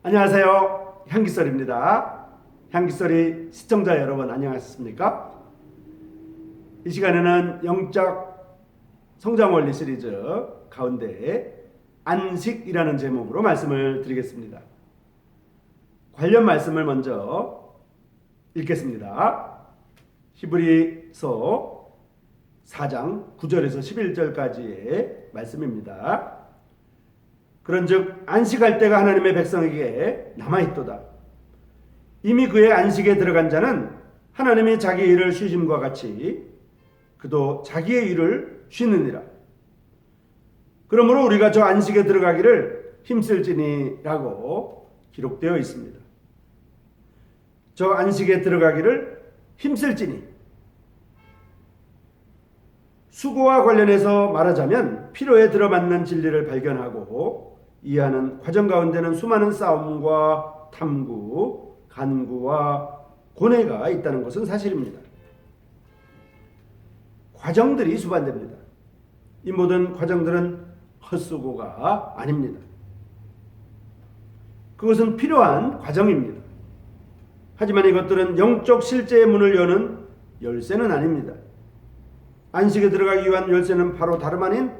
안녕하세요. 향기설입니다. 향기설이 시청자 여러분 안녕하셨습니까? 이 시간에는 영적 성장원리 시리즈 가운데 안식이라는 제목으로 말씀을 드리겠습니다. 관련 말씀을 먼저 읽겠습니다. 히브리서 4장 9절에서 11절까지의 말씀입니다. 그런즉 안식할 때가 하나님의 백성에게 남아있도다. 이미 그의 안식에 들어간 자는 하나님이 자기 일을 쉬심과 같이 그도 자기의 일을 쉬느니라. 그러므로 우리가 저 안식에 들어가기를 힘쓸지니라고 기록되어 있습니다. 저 안식에 들어가기를 힘쓸지니, 수고와 관련해서 말하자면 필요에 들어맞는 진리를 발견하고 이해하는 과정 가운데는 수많은 싸움과 탐구, 간구와 고뇌가 있다는 것은 사실입니다. 과정들이 수반됩니다. 이 모든 과정들은 헛수고가 아닙니다. 그것은 필요한 과정입니다. 하지만 이것들은 영적 실제의 문을 여는 열쇠는 아닙니다. 안식에 들어가기 위한 열쇠는 바로 다름 아닌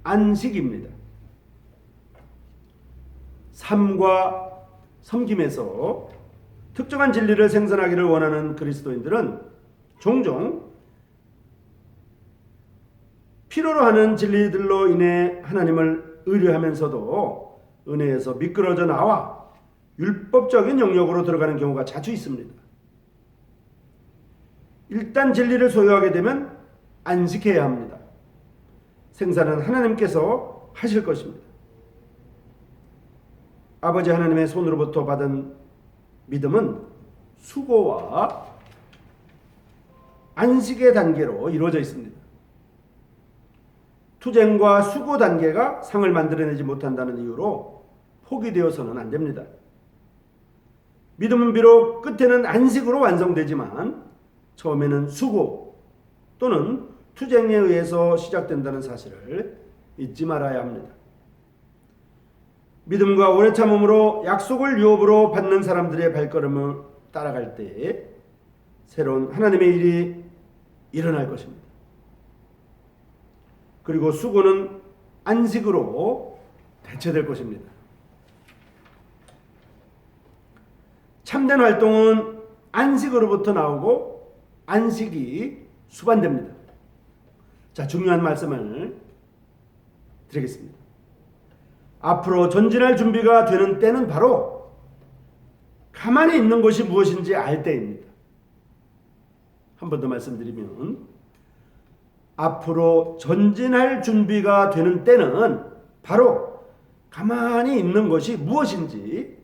안식입니다. 삶과 섬김에서 특정한 진리를 생산하기를 원하는 그리스도인들은 종종 필요로 하는 진리들로 인해 하나님을 의뢰하면서도 은혜에서 미끄러져 나와 율법적인 영역으로 들어가는 경우가 자주 있습니다. 일단 진리를 소유하게 되면 안식해야 합니다. 생산은 하나님께서 하실 것입니다. 아버지 하나님의 손으로부터 받은 믿음은 수고와 안식의 단계로 이루어져 있습니다. 투쟁과 수고 단계가 상을 만들어내지 못한다는 이유로 포기되어서는 안 됩니다. 믿음은 비록 끝에는 안식으로 완성되지만 처음에는 수고 또는 투쟁에 의해서 시작된다는 사실을 잊지 말아야 합니다. 믿음과 오래 참음으로 약속을 유업으로 받는 사람들의 발걸음을 따라갈 때 새로운 하나님의 일이 일어날 것입니다. 그리고 수고는 안식으로 대체될 것입니다. 참된 활동은 안식으로부터 나오고 안식이 수반됩니다. 자, 중요한 말씀을 드리겠습니다. 앞으로 전진할 준비가 되는 때는 바로 가만히 있는 것이 무엇인지 알 때입니다. 한 번 더 말씀드리면 앞으로 전진할 준비가 되는 때는 바로 가만히 있는 것이 무엇인지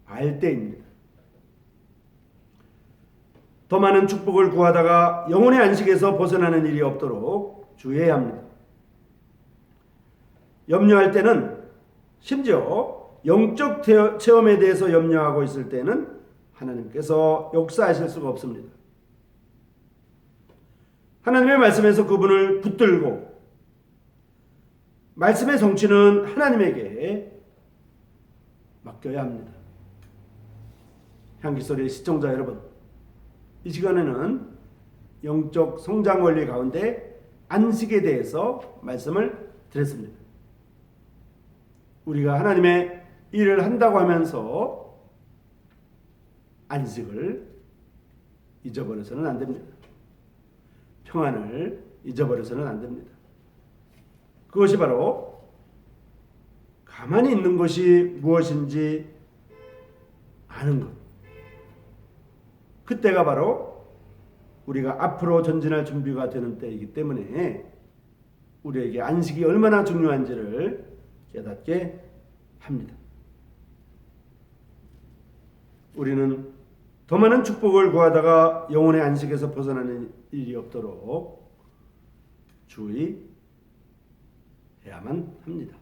알 때입니다. 더 많은 축복을 구하다가 영혼의 안식에서 벗어나는 일이 없도록 주의해야 합니다. 염려할 때는 심지어 영적 체험에 대해서 염려하고 있을 때는 하나님께서 역사하실 수가 없습니다. 하나님의 말씀에서 그분을 붙들고 말씀의 성취는 하나님에게 맡겨야 합니다. 향기소리 시청자 여러분, 이 시간에는 영적 성장 원리 가운데 안식에 대해서 말씀을 드렸습니다. 우리가 하나님의 일을 한다고 하면서 안식을 잊어버려서는 안 됩니다. 평안을 잊어버려서는 안 됩니다. 그것이 바로 가만히 있는 것이 무엇인지 아는 것. 그때가 바로 우리가 앞으로 전진할 준비가 되는 때이기 때문에 우리에게 안식이 얼마나 중요한지를 깨닫게 합니다. 우리는 더 많은 축복을 구하다가 영혼의 안식에서 벗어나는 일이 없도록 주의해야만 합니다.